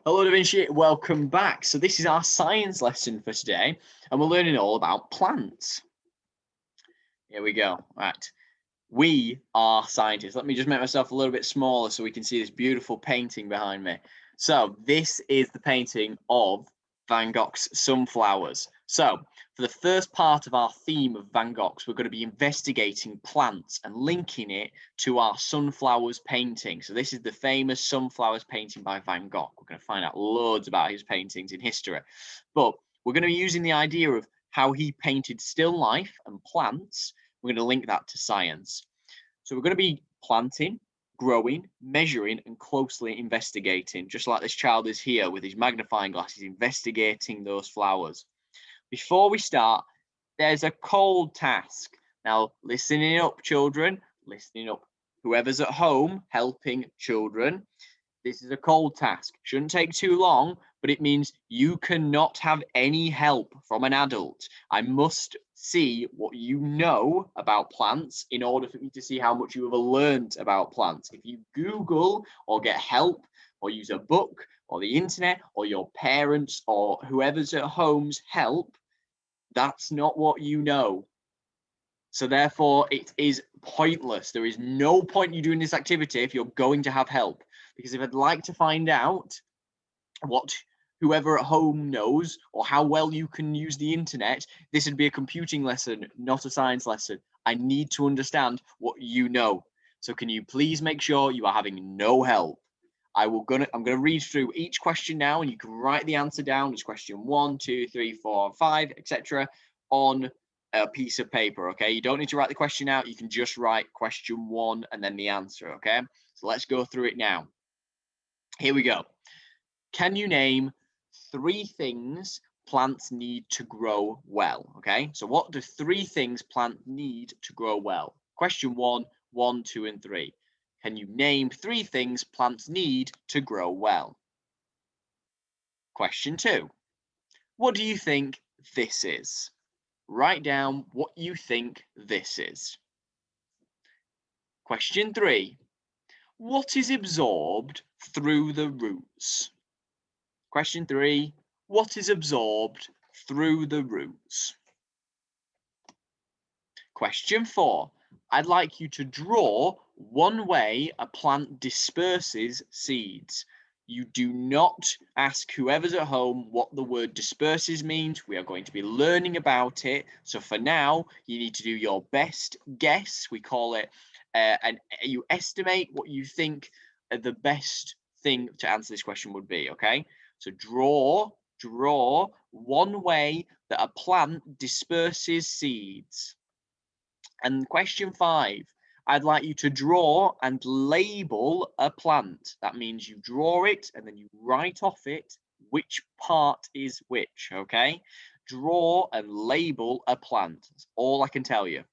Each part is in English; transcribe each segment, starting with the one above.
Hello, Da Vinci. Welcome back. So this is our science lesson for today, and we're learning all about plants. Here we go. Right. We are scientists. Let me just make myself a little bit smaller so we can see this beautiful painting behind me. So this is the painting of Van Gogh's Sunflowers. So for the first part of our theme of Van Gogh's, we're going to be investigating plants and linking it to our sunflowers painting. So this is the famous sunflowers painting by Van Gogh. We're going to find out loads about his paintings in history, but we're going to be using the idea of how he painted still life and plants. We're going to link that to science. So we're going to be planting, growing, measuring, and closely investigating, just like this child is here with his magnifying glasses, investigating those flowers. Before we start, there's a cold task. Now, listening up, children, listening up. Whoever's at home helping children, this is a cold task. Shouldn't take too long, but it means you cannot have any help from an adult. I must see what you know about plants in order for me to see how much you have learned about plants. If you Google or get help or use a book or the internet or your parents or whoever's at home's help, that's not what you know. So therefore, it is pointless. There is no point in you doing this activity if you're going to have help. Because if I'd like to find out what whoever at home knows or how well you can use the internet, this would be a computing lesson, not a science lesson. I need to understand what you know. So can you please make sure you are having no help? I'm gonna read through each question now, and you can write the answer down. It's question 1, 2, 3, 4, 5, etc. on a piece of paper. Okay, you don't need to write the question out. You can just write question 1 and then the answer. Okay, so let's go through it now. Here we go. Can you name 3 things plants need to grow well? Okay, so what do 3 things plants need to grow well? Question 1, 1, 2, and 3. Can you name 3 things plants need to grow well? Question 2. What do you think this is? Write down what you think this is. Question 3. What is absorbed through the roots? Question 3. What is absorbed through the roots? Question 4. I'd like you to draw one way a plant disperses seeds. You do not ask whoever's at home what the word disperses means. We are going to be learning about it. So for now, you need to do your best guess. We call it, and you estimate what you think the best thing to answer this question would be, okay? So draw one way that a plant disperses seeds. And question 5, I'd like you to draw and label a plant. That means you draw it and then you write off it which part is which, okay? Draw and label a plant. That's all I can tell you.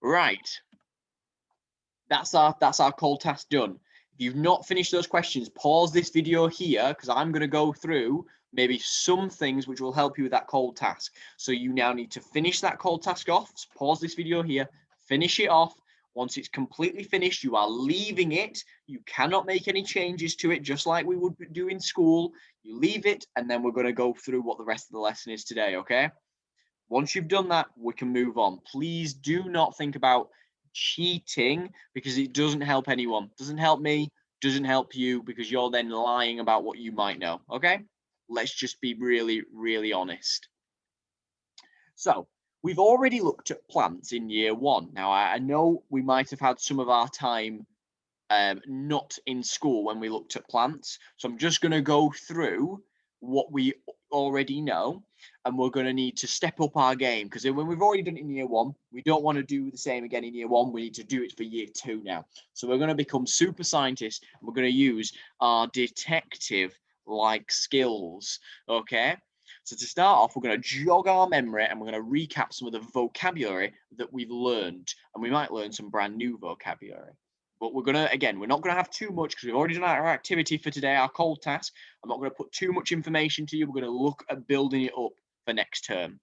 Right. That's our cold task done. If you've not finished those questions, pause this video here because I'm going to go through maybe some things which will help you with that cold task. So you now need to finish that cold task off. So pause this video here, finish it off. Once it's completely finished, you are leaving it. You cannot make any changes to it, just like we would do in school. You leave it, and then we're going to go through what the rest of the lesson is today, okay? Once you've done that, we can move on. Please do not think about cheating because it doesn't help anyone. Doesn't help me, doesn't help you because you're then lying about what you might know, okay? Let's just be really, really honest. So we've already looked at plants in year 1. Now, I know we might have had some of our time not in school when we looked at plants. So I'm just going to go through what we already know, and we're going to need to step up our game because when we've already done it in year 1, we don't want to do the same again in year 1. We need to do it for year 2 now. So we're going to become super scientists, and we're going to use our detective-like skills, okay? So to start off, we're going to jog our memory and we're going to recap some of the vocabulary that we've learned, and we might learn some brand new vocabulary. But we're not going to have too much because we've already done our activity for today, our cold task. I'm not going to put too much information to you. We're going to look at building it up for next term.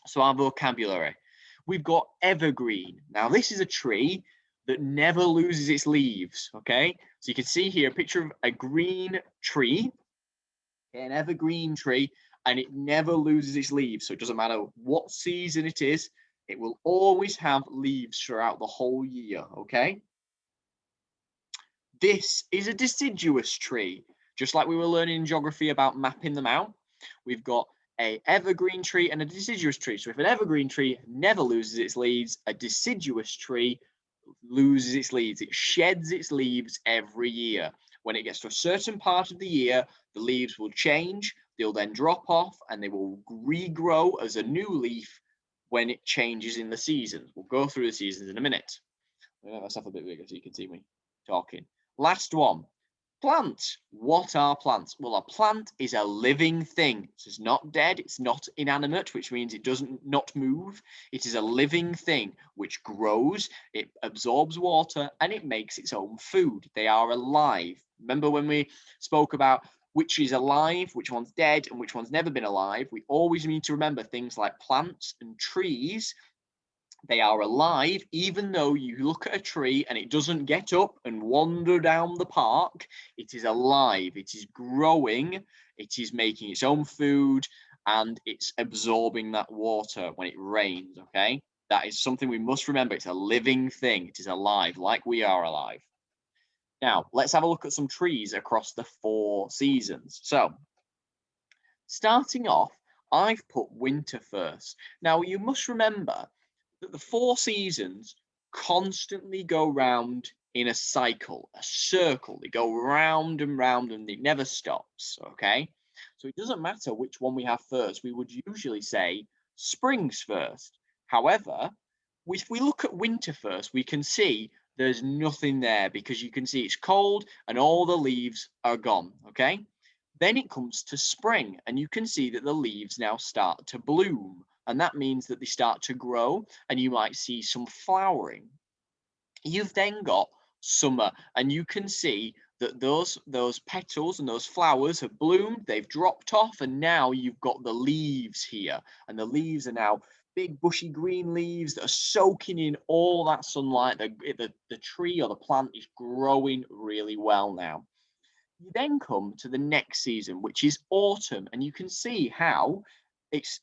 So our vocabulary. We've got evergreen. Now, this is a tree that never loses its leaves, okay? So you can see here a picture of a green tree, an evergreen tree, and it never loses its leaves. So it doesn't matter what season it is, it will always have leaves throughout the whole year, okay? This is a deciduous tree. Just like we were learning in geography about mapping them out, we've got an evergreen tree and a deciduous tree. So if an evergreen tree never loses its leaves, a deciduous tree loses its leaves. It sheds its leaves every year. When it gets to a certain part of the year, the leaves will change, they'll then drop off, and they will regrow as a new leaf when it changes in the seasons. We'll go through the seasons in a minute. I'll make myself a bit bigger so you can see me talking. Last one. Plants. What are plants? Well, a plant is a living thing. So it's not dead, it's not inanimate, which means it doesn't not move. It is a living thing which grows, it absorbs water, and it makes its own food. They are alive. Remember when we spoke about which is alive, which one's dead, and which one's never been alive? We always need to remember things like plants and trees. They are alive, even though you look at a tree and it doesn't get up and wander down the park. It is alive, it is growing, it is making its own food, and it's absorbing that water when it rains, okay? That is something we must remember. It's a living thing. It is alive, like we are alive. Now, let's have a look at some trees across the 4 seasons. So, starting off, I've put winter first. Now, you must remember that the 4 seasons constantly go round in a cycle, a circle. They go round and it never stops, okay? So it doesn't matter which one we have first. We would usually say spring's first. However, if we look at winter first, we can see there's nothing there because you can see it's cold and all the leaves are gone, okay? Then it comes to spring and you can see that the leaves now start to bloom. And that means that they start to grow and you might see some flowering. You've then got summer and you can see that those petals and those flowers have bloomed, they've dropped off, and now you've got the leaves here. And the leaves are now big bushy green leaves that are soaking in all that sunlight. The tree or the plant is growing really well now. You then come to the next season, which is autumn, and you can see how it's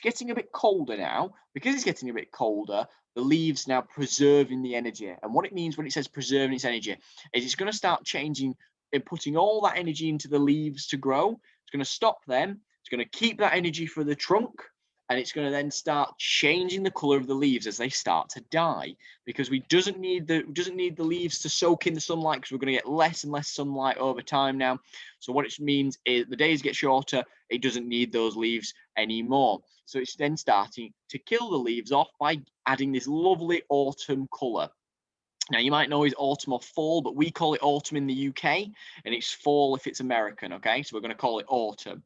getting a bit colder now. Because it's getting a bit colder, the leaves now preserving the energy. And what it means when it says preserving its energy is it's going to start changing and putting all that energy into the leaves to grow. It's going to stop them. It's going to keep that energy for the trunk, and it's going to then start changing the color of the leaves as they start to die, because we doesn't need the leaves to soak in the sunlight, because we're going to get less and less sunlight over time now. So what it means is the days get shorter, it doesn't need those leaves anymore. So it's then starting to kill the leaves off by adding this lovely autumn color. Now, you might know it's autumn or fall, but we call it autumn in the UK, and it's fall if it's American, okay? So we're going to call it autumn.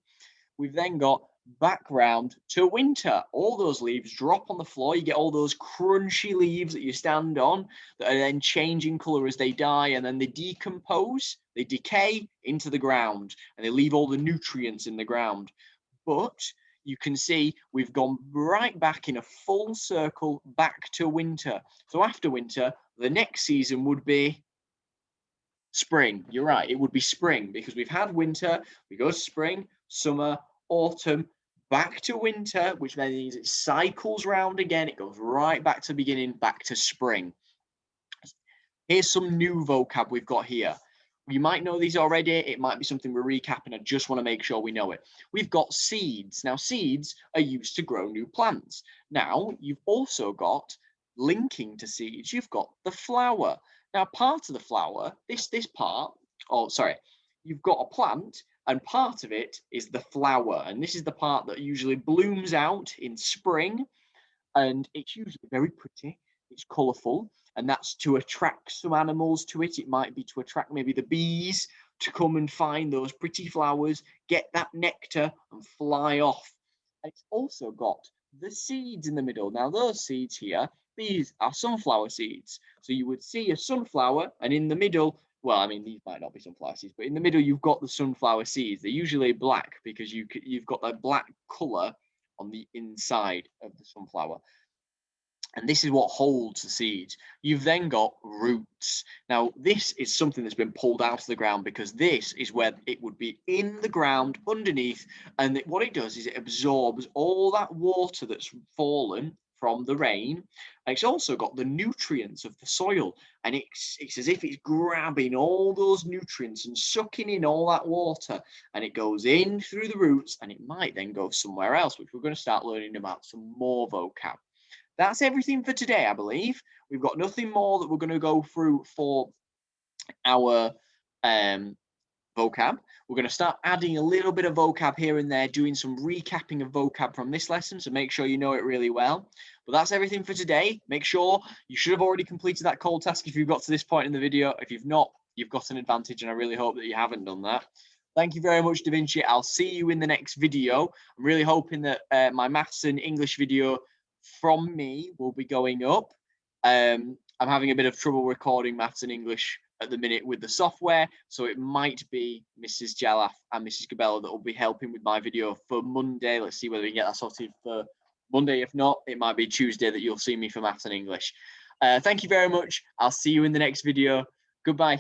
We've then got background to winter. All those leaves drop on the floor. You get all those crunchy leaves that you stand on that are then changing color as they die, and then they decompose, they decay into the ground, and they leave all the nutrients in the ground. But you can see we've gone right back in a full circle back to winter. So after winter, the next season would be spring. You're right, it would be spring, because we've had winter, we go to spring, summer, autumn, back to winter, which means it cycles round again. It goes right back to the beginning, back to spring. Here's some new vocab we've got here. You might know these already. It might be something we're recapping. I just want to make sure we know it. We've got seeds. Now, seeds are used to grow new plants. Now, you've also got, linking to seeds, you've got the flower. Now, part of the flower, you've got a plant, and part of it is the flower. And this is the part that usually blooms out in spring, and it's usually very pretty. It's colourful, and that's to attract some animals to it. It might be to attract maybe the bees to come and find those pretty flowers, get that nectar, and fly off. And it's also got the seeds in the middle. Now, those seeds here, these are sunflower seeds. So you would see a sunflower, and in the middle, well, I mean, these might not be sunflower seeds, but in the middle, you've got the sunflower seeds. They're usually black because you've got that black colour on the inside of the sunflower. And this is what holds the seeds. You've then got roots. Now, this is something that's been pulled out of the ground because this is where it would be in the ground underneath. And what it does is it absorbs all that water that's fallen from the rain. And it's also got the nutrients of the soil. And it's as if it's grabbing all those nutrients and sucking in all that water. And it goes in through the roots, and it might then go somewhere else, which we're going to start learning about some more vocab. That's everything for today, I believe. We've got nothing more that we're going to go through for our vocab. We're going to start adding a little bit of vocab here and there, doing some recapping of vocab from this lesson, so make sure you know it really well. But that's everything for today. Make sure you should have already completed that call task if you've got to this point in the video. If you've not, you've got an advantage, and I really hope that you haven't done that. Thank you very much, Da Vinci. I'll see you in the next video. I'm really hoping that my maths and English video from me will be going up. I'm having a bit of trouble recording maths and English at the minute with the software, so it might be Mrs. Jalaf and Mrs. Gabella that will be helping with my video for Monday. Let's see whether we can get that sorted for Monday. If not, it might be Tuesday that you'll see me for maths and English. Thank you very much. I'll see you in the next video. Goodbye.